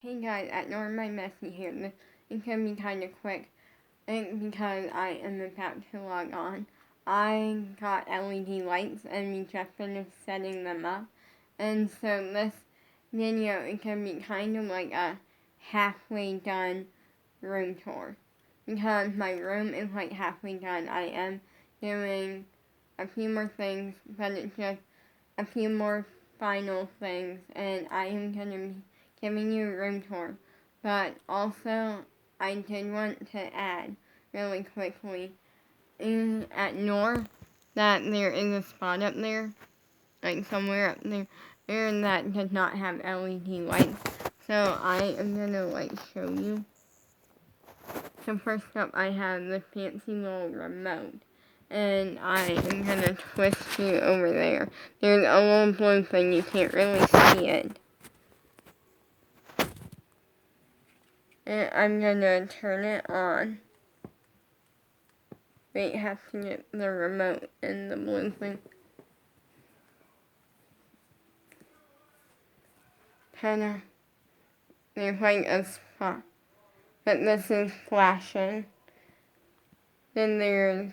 Hey guys, at Norma Messy here. It's gonna be kind of quick, because I am about to log on. I got LED lights and we just finished setting them up, and so this video is gonna be kind of like a halfway done room tour, because my room is like halfway done. I am doing a few more things, but it's just a few more final things, and I am gonna be giving you a room tour. But also, I did want to add really quickly at North that there is a spot up there, like somewhere up there that does not have LED lights. So I am gonna show you. So first up, I have the fancy little remote, and I am gonna twist you over there. There's a little blue thing, you can't really see it. And I'm gonna turn it on. Wait, have to get the remote and the blue thing. Kinda, there's like a spot, but this is flashing. Then there's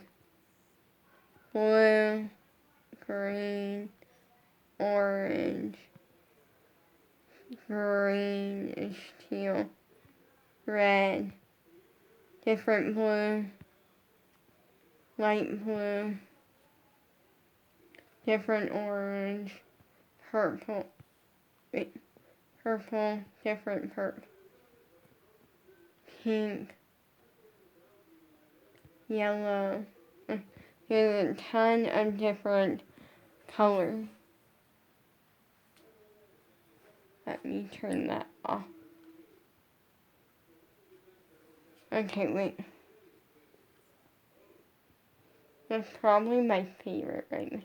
blue, green, orange, greenish teal, red, different blue, light blue, different orange, purple, different purple, pink, yellow. There's a ton of different colors. Let me turn that off. Okay, wait. That's probably my favorite right now.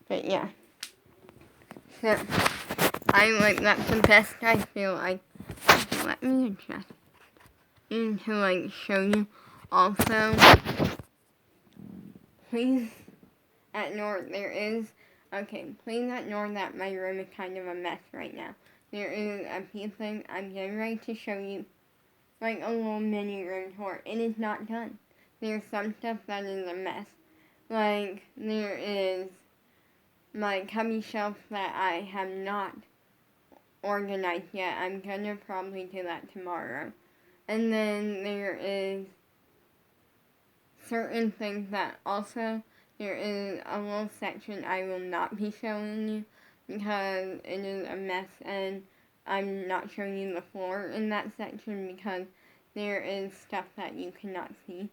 But yeah. So, that's the best I feel like. Let me adjust. And to show you. Also, please ignore please ignore that my room is kind of a mess right now. There is a few things I'm getting ready to show you, like a little mini room tour. It is not done. There's some stuff that is a mess. Like, there is my cubby shelf that I have not organized yet. I'm gonna probably do that tomorrow. And then there is certain things that also, there is a little section I will not be showing you because it is a mess, and I'm not showing you the floor in that section because there is stuff that you cannot see.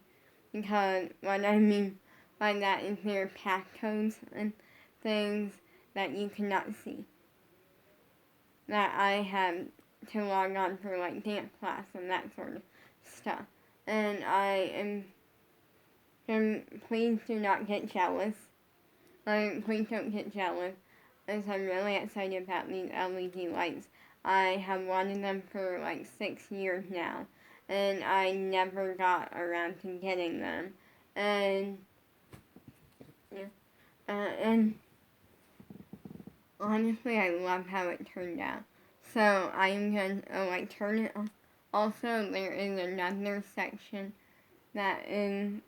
Because what I mean by that is there are passcodes and things that you cannot see that I have to log on for dance class and that sort of stuff. And please do not get jealous. Please don't get jealous, as I'm really excited about these LED lights. I have wanted them for 6 years now, and I never got around to getting them. And and honestly, I love how it turned out. So I am gonna turn it on. Also, there is another section that is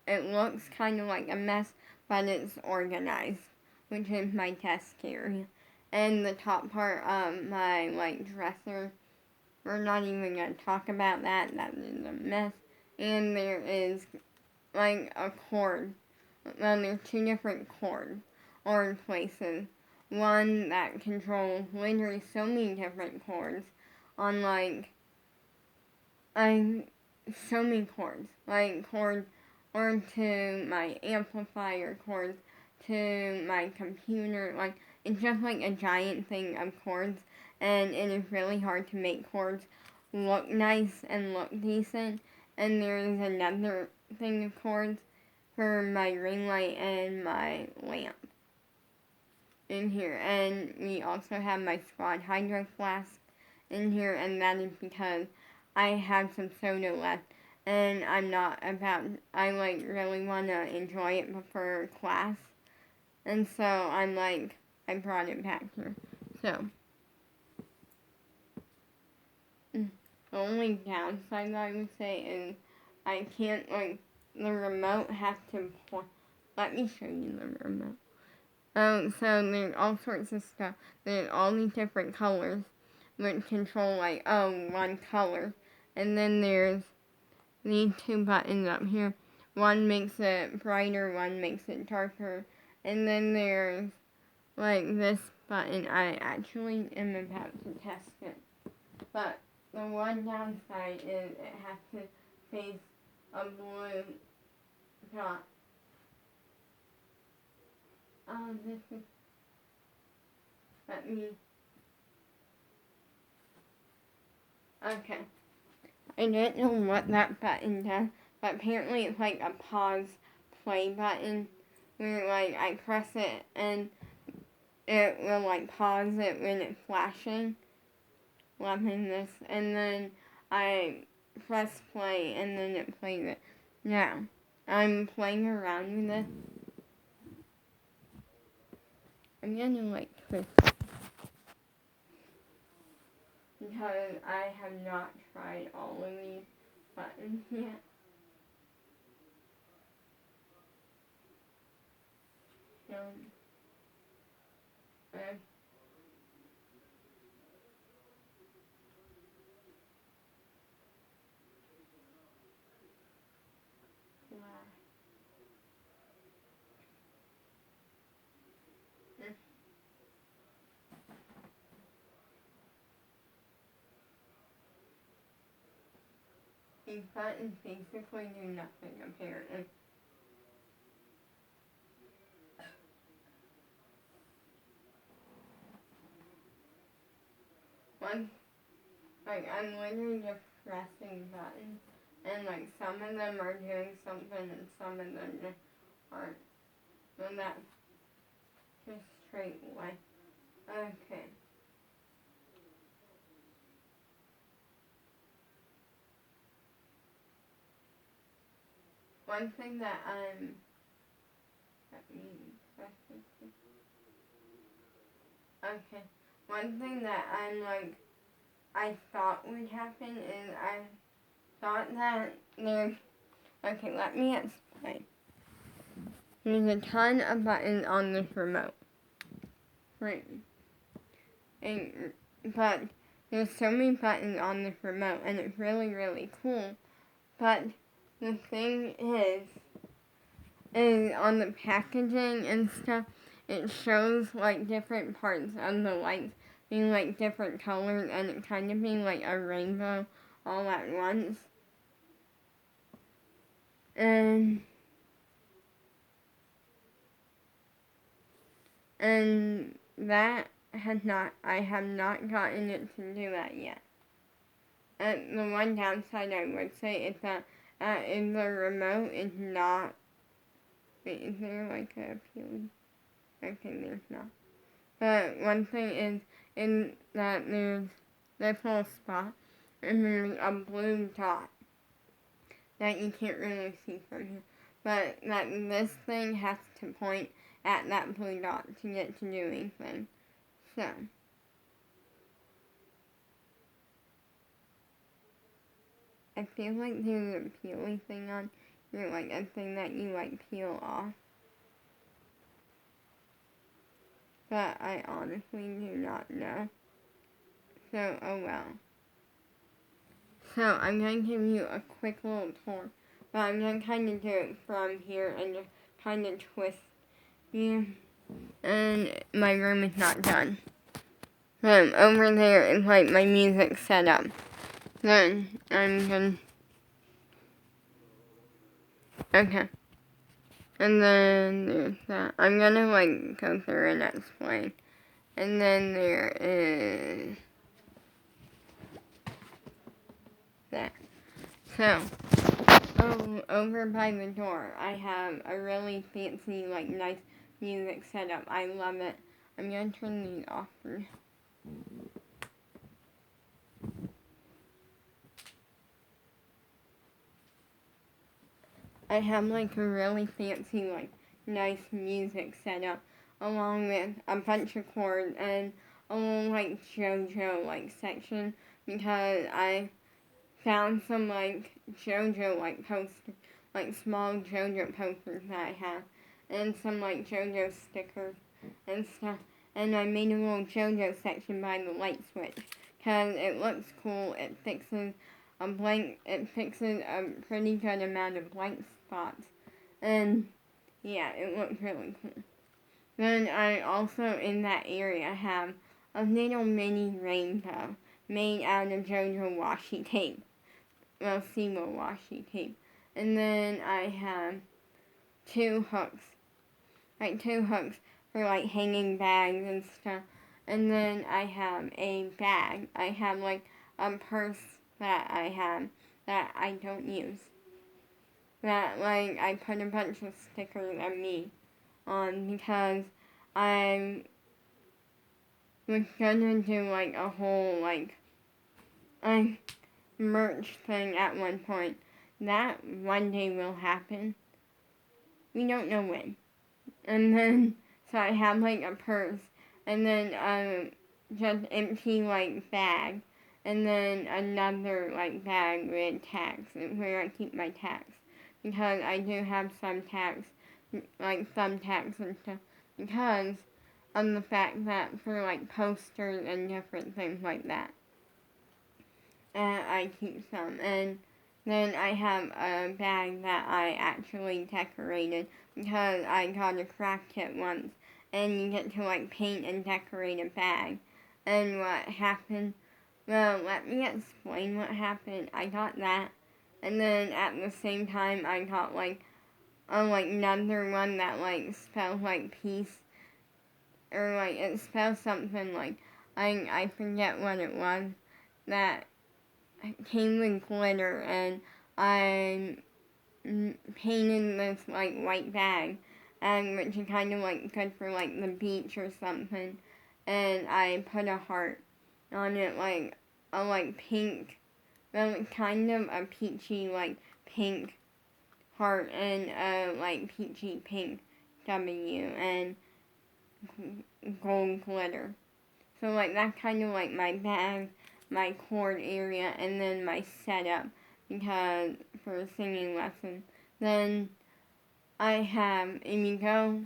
it looks kind of like a mess, but it's organized, which is my desk area. And the top part of my dresser, we're not even gonna talk about that. That is a mess. And there is a cord. Well, there's two different cords or places. One that controls literally so many different cords on so many cords. Cords or to my amplifier, cords to my computer. It's just a giant thing of cords, and it is really hard to make cords look nice and look decent. And there is another thing of cords for my ring light and my lamp in here. And we also have my squad hydro flask in here, and that is because I have some soda left, and I really want to enjoy it before class. And so I'm I brought it back here. So, the only downside I would say is I can't, like, the remote has to point. Let me show you the remote. So there's all sorts of stuff. There's all these different colors which control, like, one color. And then there's these two buttons up here. One makes it brighter, one makes it darker. And then there's, like, this button. I actually am about to test it. But the one downside is it has to face a blue dot. This is, let me, okay. I don't know what that button does, but apparently it's like a pause play button where, like, I press it and it will, like, pause it when it's flashing. Loving this. And then I press play and then it plays it. Now, I'm playing around with this. I'm gonna, like, twist it because I have not tried all of these buttons yet. Uh, These buttons basically do nothing apparently. One, like, I'm literally just pressing buttons, and, like, some of them are doing something and some of them just aren't. So that's just straight away. Okay. One thing that let me press this. Okay. One thing that I thought would happen is I thought that there's, okay, let me explain. There's a ton of buttons on this remote. Right. But there's so many buttons on this remote and it's really, really cool. But the thing is on the packaging and stuff, it shows, like, different parts of the lights being, like, different colors and it kind of being like a rainbow all at once. And that I have not gotten it to do that yet. And the one downside I would say is that in the remote is not, wait, is there like a appealing? Okay, there's not. But one thing is in that there's this little spot and there's a blue dot that you can't really see from here. But that this thing has to point at that blue dot to get to do anything. So, I feel like there's a peely thing on here, like a thing that you, like, peel off. But I honestly do not know. So, oh well. So, I'm going to give you a quick little tour. But I'm going to kind of do it from here and just kind of twist you. And my room is not done. Over there is, like, my music setup. Then I'm gonna, okay. And then there's that. I'm gonna, like, go through and explain. And then there is that. So, over by the door, I have a really fancy, like, nice music setup. I love it. I'm gonna turn these off for now. I have, like, a really fancy, like, nice music setup along with a bunch of cords and a little like JoJo like section because I found some like JoJo like posters, like small JoJo posters that I have, and some like JoJo stickers and stuff. And I made a little JoJo section by the light switch because it looks cool. It fixes a pretty good amount of blank spots, and yeah, it looks really cool. Then I also in that area have a little mini rainbow made out of JoJo washi tape. Well, Simo washi tape. And then I have two hooks for like hanging bags and stuff. And then I have a bag. I have like a purse that I have that I don't use. That like I put a bunch of stickers of me on because I was gonna do like a whole like merch thing at one point. That one day will happen. We don't know when. And then, so I have like a purse, and then just empty like bag, and then another like bag with tags, where I keep my tags, because I do have some tags, like thumbtacks and stuff, because of the fact that for like posters and different things like that, I keep some, and then I have a bag that I actually decorated because I got a craft kit once, and you get to like paint and decorate a bag. And what happened? Well, let me explain what happened. I got that, and then at the same time I got like another one that like spells like peace, or like it spells something like I forget what it was that came with glitter, and I painted this like white bag, and which is kind of like good for like the beach or something, and I put a heart on it, like a like pink, well kind of a peachy like pink heart, and a like peachy pink W and gold glitter. So like that's kind of like my bag, my cord area, and then my setup because for a singing lesson. Then I have, if you go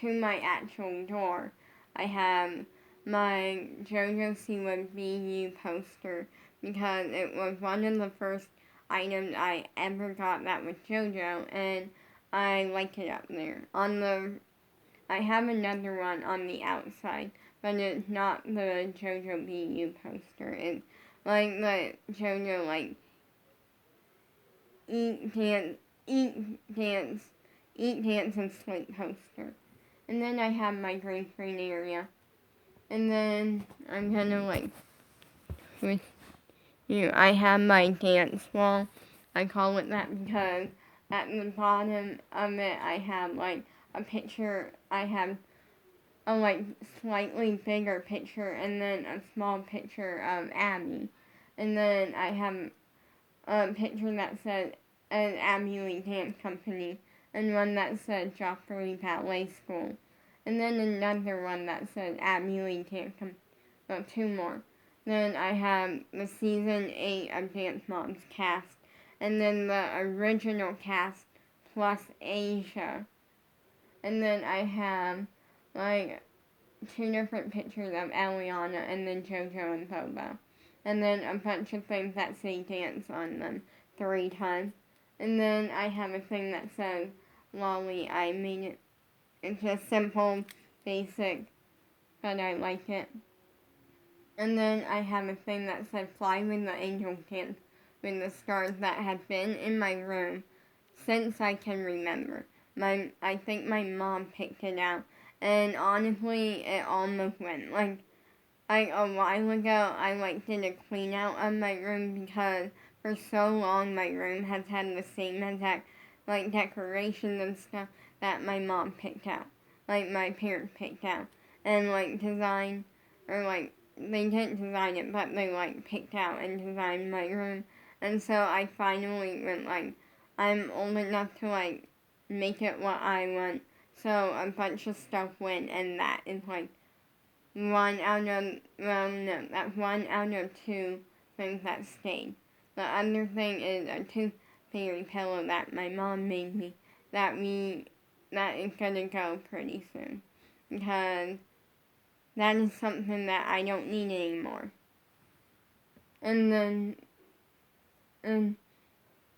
to my actual door, I have my JoJo Siwa BU poster because it was one of the first items I ever got that was JoJo, and I like it up there. I have another one on the outside, but it's not the JoJo BU poster. It's like the JoJo like eat, dance, and sleep poster. And then I have my green screen area. And then I'm gonna like with you. I have my dance wall. I call it that because at the bottom of it I have like a picture. I have a like slightly bigger picture and then a small picture of Abby. And then I have a picture that said an Abby Lee Dance Company and one that said Joffrey Ballet School. And then another one that said Abby Lee Dance Company. Well, two more. Then I have the season 8 of Dance Moms cast. And then the original cast plus Asia. And then I have like 2 different pictures of Eliana and then JoJo and Bobo. And then a bunch of things that say dance on them 3 times. And then I have a thing that says Lolly. I made it. It's just simple, basic, but I like it. And then I have a thing that said Fly with the Angels Dance with the stars that have been in my room since I can remember. I think my mom picked it out. And honestly, it almost went. Like a while ago, I did a clean out of my room because for so long my room has had the same exact decorations and stuff that my mom picked out. Like my parents picked out. And design, or they didn't design it, but they picked out and designed my room. And so I finally went I'm old enough to make it what I want. So a bunch of stuff went, and that is like that's 1 out of 2 things that stayed. The other thing is a tooth fairy pillow that my mom made me that is gonna go pretty soon, because that is something that I don't need anymore. And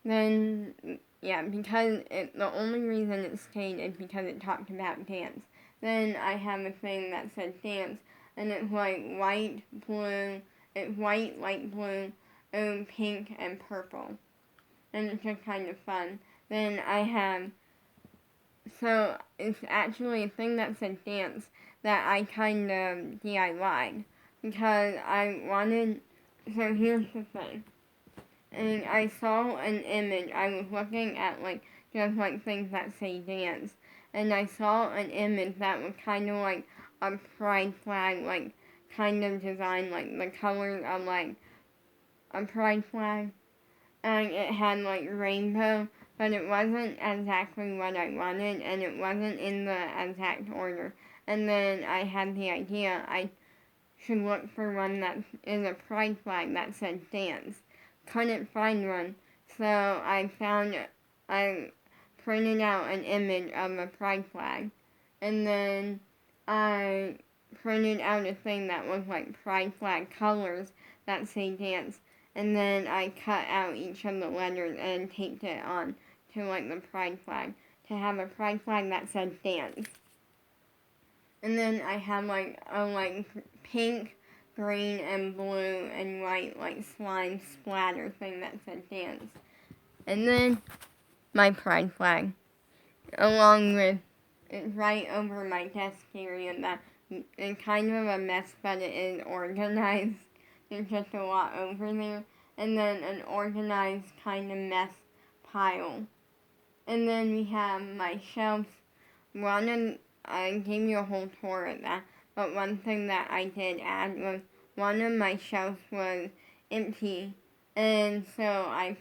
then yeah, because the only reason it stayed is because it talked about dance. Then I have a thing that said dance, and it's like white, blue, it's white, light blue, pink, and purple. And it's just kind of fun. Then I have, so it's actually a thing that said dance that I kind of DIY'd, because I wanted, so here's the thing. And I saw an image. I was looking at just things that say dance, and I saw an image that was kind of like a pride flag, kind of design, the colors of a pride flag, and it had rainbow, but it wasn't exactly what I wanted, and it wasn't in the exact order. And then I had the idea I should look for one that is a pride flag that said dance. Couldn't find one, so I printed out an image of a pride flag, and then I printed out a thing that was like pride flag colors that say dance, and then I cut out each of the letters and taped it on to the pride flag, to have a pride flag that said dance. And then I have a pink, green, and blue and white slime splatter thing that said dance. And then my pride flag, along with, it's right over my desk area. That it's kind of a mess, but it is organized. There's just a lot over there. And then an organized kind of mess pile. And then we have my shelves. I gave you a whole tour of that, but one thing that I did add was one of my shelves was empty, and so I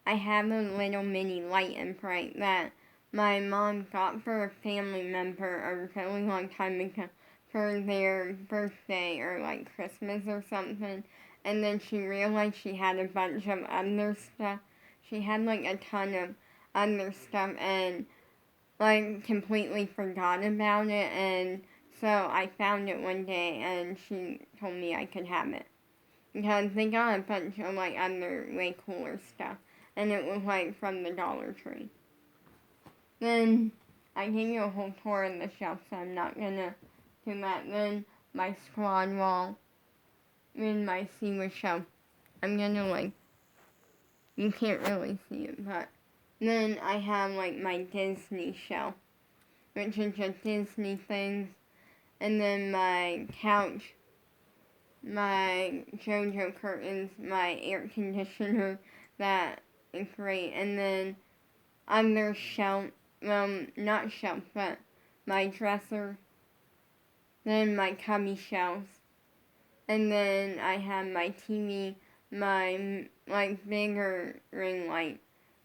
have a little mini light and bright that my mom got for a family member a really long time ago for their birthday or Christmas or something, and then she realized she had a bunch of other stuff. She had a ton of other stuff, and completely forgot about it, and so I found it one day, and she told me I could have it, because they got a bunch of other way cooler stuff, and it was from the Dollar Tree. Then I gave you a whole tour of the shelf, so I'm not gonna do that. Then my squad wall, then my Seawish shelf. I'm gonna you can't really see it, but then I have my Disney shelf, which is just Disney things, and then my couch, my JoJo curtains, my air conditioner, that is great, and then other shelf, not shelf, but my dresser, then my cubby shelves, and then I have my TV, my bigger ring light,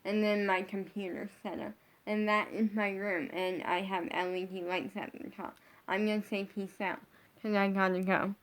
and then my computer setup. And that is my room, and I have LED lights at the top. I'm gonna say peace out, because I gotta go.